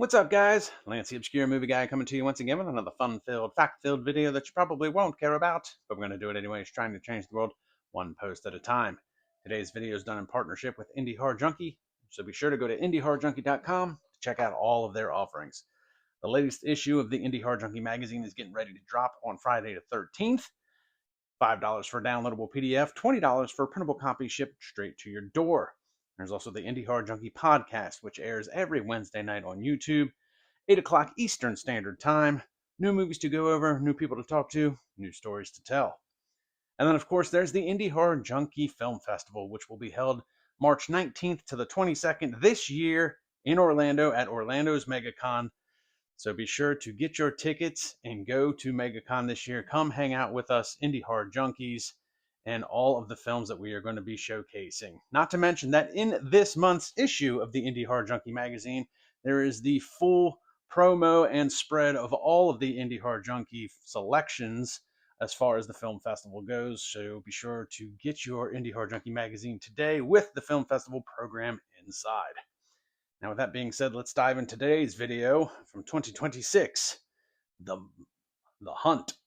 What's up, guys? Lance, the Obscure Movie Guy, coming to you once again with another fun-filled, fact-filled video that you probably won't care about, but we're going to do it anyways, trying to change the world one post at a time. Today's video is done in partnership with Indie Horror Junkie, so be sure to go to indiehorrorjunkie.com to check out all of their offerings. The latest issue of the Indie Horror Junkie magazine is getting ready to drop on Friday the 13th. $5 for a downloadable PDF, $20 for a printable copy shipped straight to your door. There's also the Indie Horror Junkie podcast, which airs every Wednesday night on YouTube, 8 o'clock Eastern Standard Time. New movies to go over, new people to talk to, new stories to tell. And then, of course, there's the Indie Horror Junkie Film Festival, which will be held March 19th to the 22nd this year in Orlando at Orlando's MegaCon. So be sure to get your tickets and go to MegaCon this year. Come hang out with us, Indie Horror Junkies, and all of the films that we are going to be showcasing. Not to mention that in this month's issue of the Indie Horror Junkie magazine, there is the full promo and spread of all of the Indie Horror Junkie selections as far as the film festival goes. So be sure to get your Indie Horror Junkie magazine today with the film festival program inside. Now, with that being said, let's dive into today's video from 2026, The Hunt.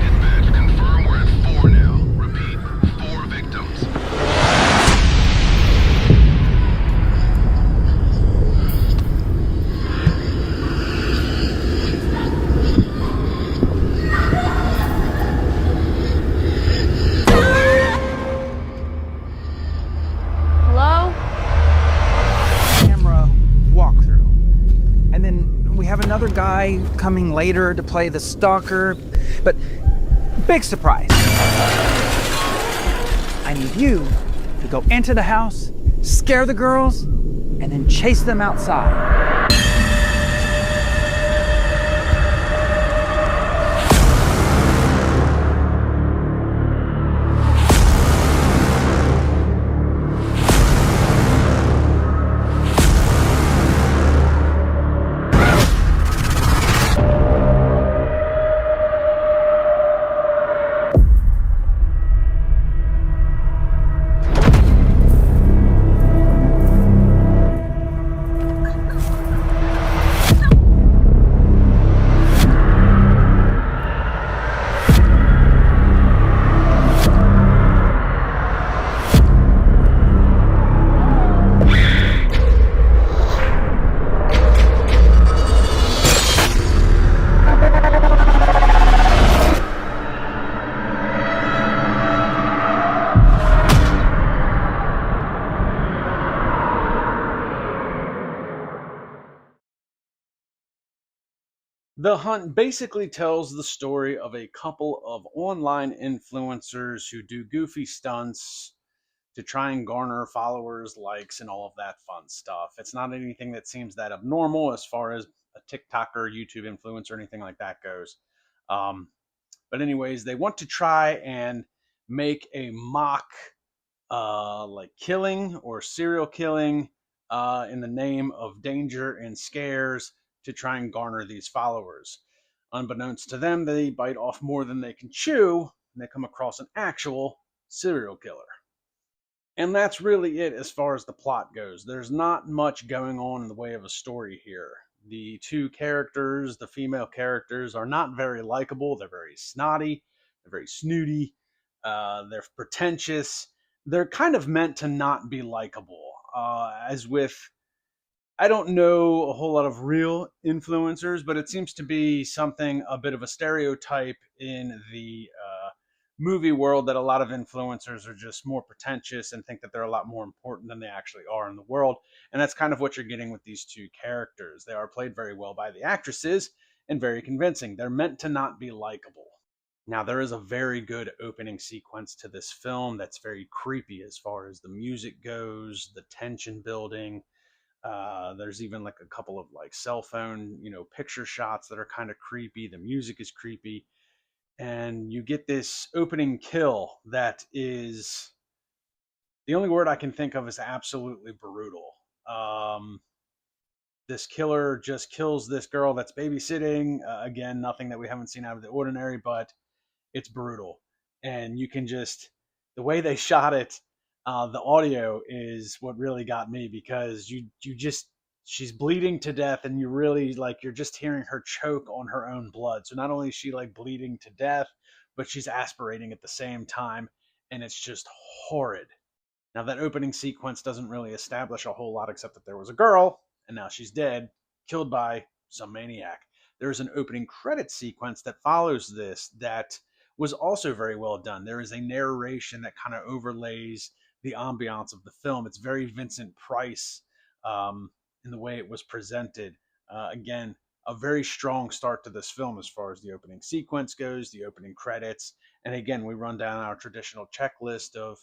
Dispatch, confirm we're at 4 now. Repeat, 4 victims. Hello? Camera walkthrough. And then we have another guy coming later to play the stalker. But big surprise. I need you to go into the house, scare the girls, and then chase them outside. The Hunt basically tells the story of a couple of online influencers who do goofy stunts to try and garner followers, likes, and all of that fun stuff. It's not anything that seems that abnormal as far as a TikToker, YouTube influencer, or anything like that goes. But anyways, they want to try and make a mock like killing or serial killing in the name of danger and scares to try and garner these followers. Unbeknownst to them, they bite off more than they can chew, and they come across an actual serial killer. And that's really it as far as the plot goes. There's not much going on in the way of a story here. The two characters, the female characters, are not very likable. They're very snotty, they're very snooty, they're pretentious. They're kind of meant to not be likable. As with, I don't know a whole lot of real influencers, but it seems to be something, a bit of a stereotype in the movie world, that a lot of influencers are just more pretentious and think that they're a lot more important than they actually are in the world. And that's kind of what you're getting with these two characters. They are played very well by the actresses and very convincing. They're meant to not be likable. Now, there is a very good opening sequence to this film that's very creepy as far as the music goes, the tension building. There's even like a couple of like cell phone, picture shots that are kind of creepy. The music is creepy. And you get this opening kill that is, the only word I can think of is absolutely brutal. This killer just kills this girl that's babysitting. Again, nothing that we haven't seen out of the ordinary, but it's brutal. And you can just, the way they shot it, The audio is what really got me because you just she's bleeding to death, and you really like you're just hearing her choke on her own blood. So not only is she like bleeding to death, but she's aspirating at the same time, and it's just horrid. Now, that opening sequence doesn't really establish a whole lot except that there was a girl, and now she's dead, killed by some maniac. There's an opening credit sequence that follows this that was also very well done. There is a narration that kind of overlays the ambiance of the film. It's very Vincent Price in the way it was presented. Again, a very strong start to this film as far as the opening sequence goes, the opening credits. And again, we run down our traditional checklist of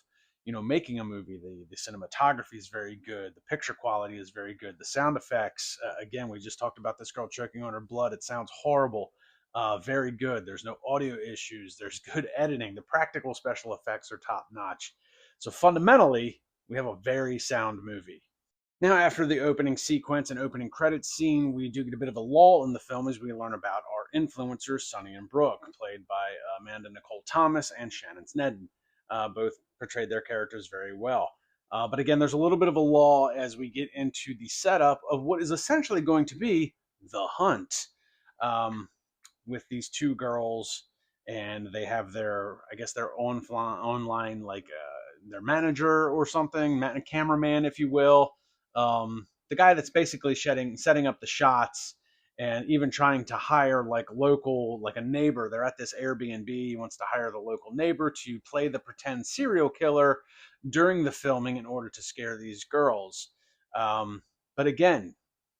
making a movie. The cinematography is very good, the picture quality is very good, the sound effects, again, we just talked about this girl choking on her blood. It sounds horrible. Very good. There's no audio issues, there's good editing, the practical special effects are top notch. So fundamentally, we have a very sound movie. Now, after the opening sequence and opening credits scene, we do get a bit of a lull in the film as we learn about our influencers, Sonny and Brooke, played by Amanda Nicole Thomas and Shannon Snedden. Both portrayed their characters very well. But again, there's a little bit of a lull as we get into the setup of what is essentially going to be the hunt, um, with these two girls, and they have I guess, their online, like their manager or something, cameraman, if you will, the guy that's basically setting up the shots, and even trying to hire like local, like a neighbor. They're at this Airbnb. He wants to hire the local neighbor to play the pretend serial killer during the filming in order to scare these girls. But again,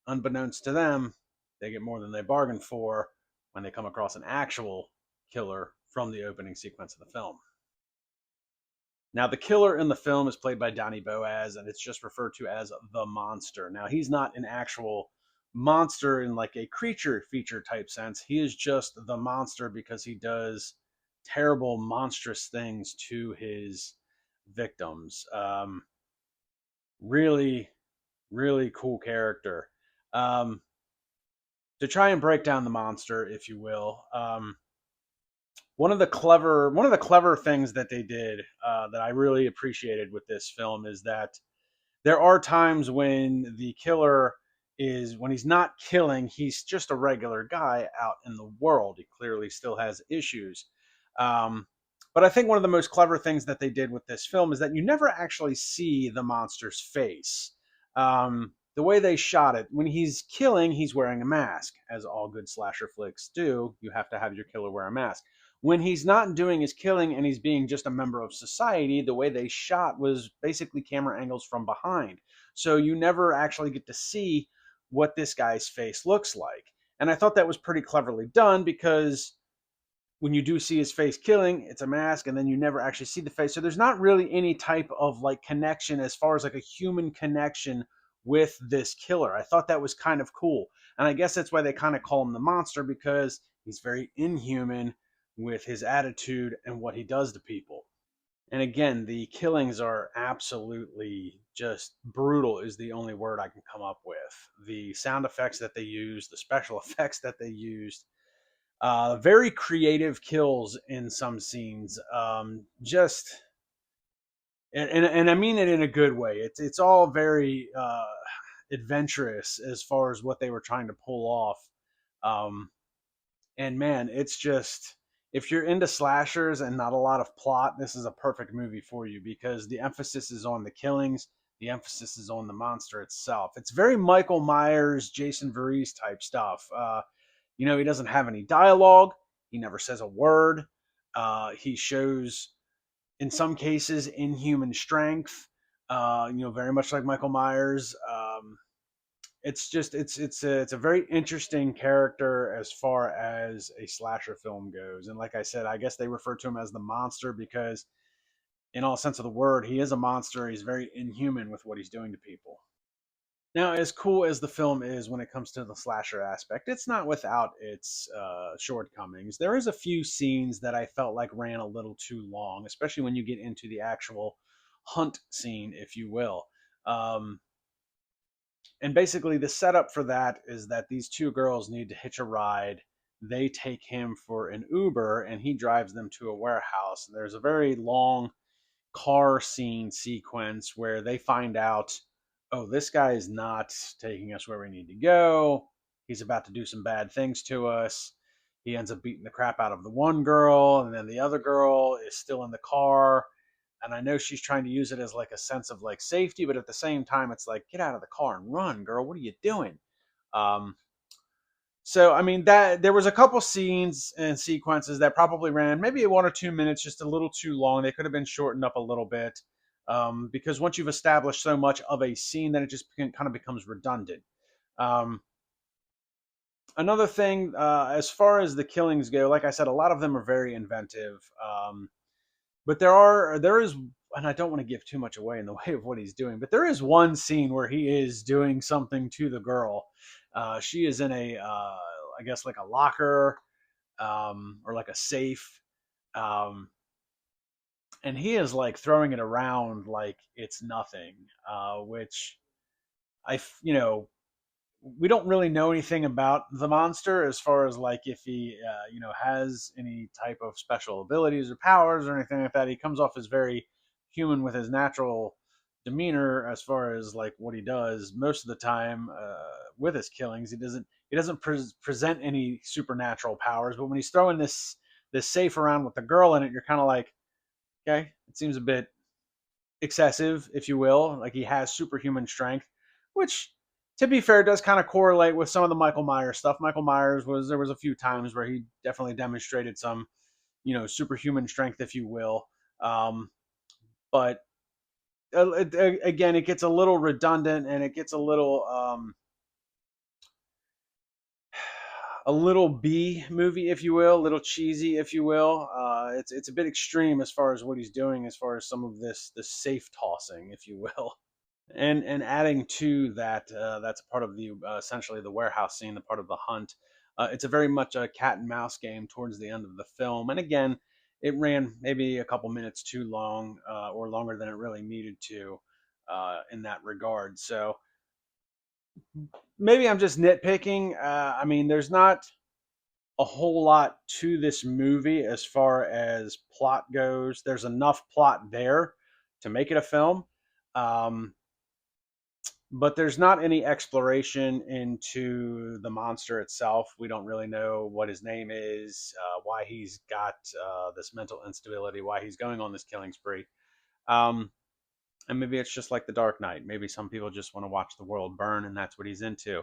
unbeknownst to them, they get more than they bargained for when they come across an actual killer from the opening sequence of the film. Now, the killer in the film is played by Donnie Boaz, and it's just referred to as the monster. Now, he's not an actual monster in like a creature feature type sense. He is just the monster because he does terrible, monstrous things to his victims. Really, really cool character. Um, to try and break down the monster, if you will, one of the clever things that they did, that I really appreciated with this film, is that there are times when the killer is when he's not killing, he's just a regular guy out in the world. He clearly still has issues. Um, but I think one of the most clever things that they did with this film is that you never actually see the monster's face. The way they shot it, when he's killing, he's wearing a mask. As all good slasher flicks do, you have to have your killer wear a mask. When he's not doing his killing and he's being just a member of society, the way they shot was basically camera angles from behind. So you never actually get to see what this guy's face looks like. And I thought that was pretty cleverly done because when you do see his face killing, it's a mask, and then you never actually see the face. So there's not really any type of like connection as far as like a human connection with this killer. I thought that was kind of cool. And I guess that's why they kind of call him the monster, because he's very inhuman with his attitude and what he does to people. And again, the killings are absolutely just brutal, is the only word I can come up with. The sound effects that they use, the special effects that they used, very creative kills in some scenes. Just and I mean it in a good way. It's all very adventurous as far as what they were trying to pull off. Um, and man, it's just, if you're into slashers and not a lot of plot, this is a perfect movie for you because the emphasis is on the killings, the emphasis is on the monster itself. It's very Michael Myers, Jason Voorhees type stuff. He doesn't have any dialogue. He never says a word. He shows, in some cases, inhuman strength. Very much like Michael Myers. It's a very interesting character as far as a slasher film goes. And like I said, I guess they refer to him as the monster because, in all sense of the word, he is a monster. He's very inhuman with what he's doing to people. Now, as cool as the film is when it comes to the slasher aspect, it's not without its shortcomings. There is a few scenes that I felt like ran a little too long, especially when you get into the actual hunt scene, if you will. Um, and basically, the setup for that is that these two girls need to hitch a ride. They take him for an Uber, and he drives them to a warehouse. There's a very long car scene sequence where they find out, oh, this guy is not taking us where we need to go. He's about to do some bad things to us. He ends up beating the crap out of the one girl, and then the other girl is still in the car. And I know she's trying to use it as like a sense of like safety, but at the same time, it's like, get out of the car and run, girl. What are you doing? Um, so I mean that there was a couple scenes and sequences that probably ran maybe 1 or 2 minutes, just a little too long. They could have been shortened up a little bit, because once you've established so much of a scene, then it just kind of becomes redundant. Um, Another thing, as far as the killings go, like I said, a lot of them are very inventive. But there is, and I don't want to give too much away in the way of what he's doing, but there is one scene where he is doing something to the girl. She is in I guess like a locker, or like a safe, um, and he is like throwing it around like it's nothing. Which you know, we don't really know anything about the monster as far as like if he has any type of special abilities or powers or anything like that. He comes off as very human with his natural demeanor as far as like what he does most of the time, with his killings. He doesn't present any supernatural powers, but when he's throwing this safe around with the girl in it, you're kind of like, okay, it seems a bit excessive, if you will. Like he has superhuman strength, which, to be fair, does kind of correlate with some of the Michael Myers stuff. Michael Myers there was a few times where he definitely demonstrated some, superhuman strength, if you will. But again, it gets a little redundant and it gets a little B movie, if you will, a little cheesy, if you will. It's a bit extreme as far as what he's doing, as far as some of this safe tossing, if you will. And adding to that, that's part of the essentially the warehouse scene, the part of the hunt. It's a very much a cat and mouse game towards the end of the film, and again, it ran maybe a couple minutes too long, or longer than it really needed to, in that regard. So maybe I'm just nitpicking. I mean, there's not a whole lot to this movie as far as plot goes. There's enough plot there to make it a film. Um, but there's not any exploration into the monster itself. We don't really know what his name is, why he's got this mental instability, why he's going on this killing spree. Um, and maybe it's just like The Dark Knight. Maybe some people just want to watch the world burn, and that's what he's into.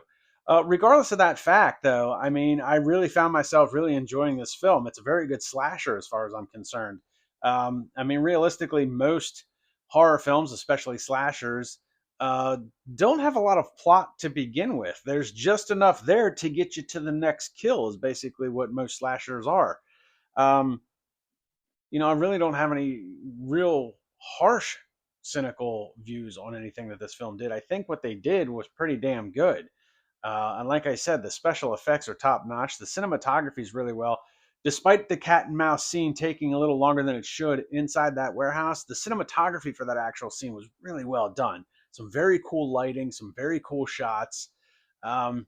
Regardless of that fact, though, I mean, I really found myself really enjoying this film. It's a very good slasher as far as I'm concerned. I mean, realistically, most horror films, especially slashers, uh, don't have a lot of plot to begin with. There's just enough there to get you to the next kill, is basically what most slashers are. Um, I really don't have any real harsh, cynical views on anything that this film did. I think what they did was pretty damn good. And like I said, the special effects are top notch. The cinematography is really well. Despite the cat and mouse scene taking a little longer than it should inside that warehouse, the cinematography for that actual scene was really well done. Some very cool lighting, some very cool shots. Um,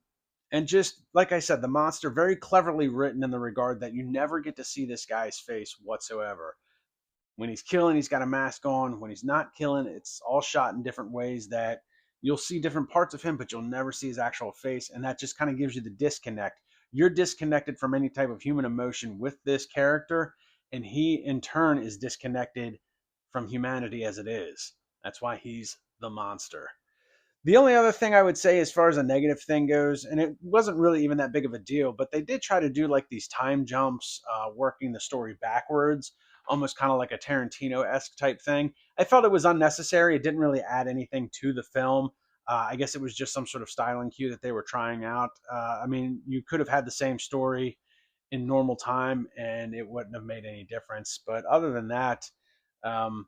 and just like I said, the monster very cleverly written in the regard that you never get to see this guy's face whatsoever. When he's killing, he's got a mask on. When he's not killing, it's all shot in different ways that you'll see different parts of him, but you'll never see his actual face. And that just kind of gives you the disconnect. You're disconnected from any type of human emotion with this character, and he, in turn, is disconnected from humanity as it is. That's why he's the monster. The only other thing I would say as far as a negative thing goes, and it wasn't really even that big of a deal, but they did try to do like these time jumps, working the story backwards, almost kind of like a Tarantino esque type thing. I felt it was unnecessary. It didn't really add anything to the film. I guess it was just some sort of styling cue that they were trying out. I mean, you could have had the same story in normal time and it wouldn't have made any difference. But other than that, um,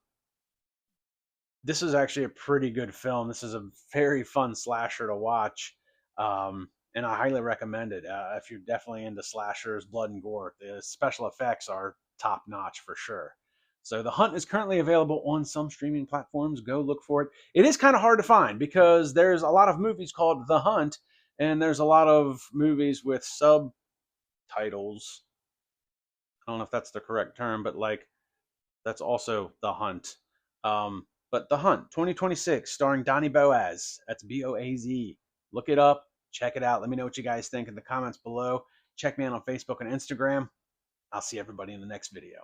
this is actually a pretty good film. This is a very fun slasher to watch, and I highly recommend it. If you're definitely into slashers, blood and gore, the special effects are top notch for sure. So The Hunt is currently available on some streaming platforms. Go look for it. It is kind of hard to find because there's a lot of movies called The Hunt, and there's a lot of movies with subtitles. I don't know if that's the correct term, but like that's also The Hunt. But The Hunt 2026, starring Donnie Boaz. That's Boaz. Look it up, check it out. Let me know what you guys think in the comments below. Check me out on Facebook and Instagram. I'll see everybody in the next video.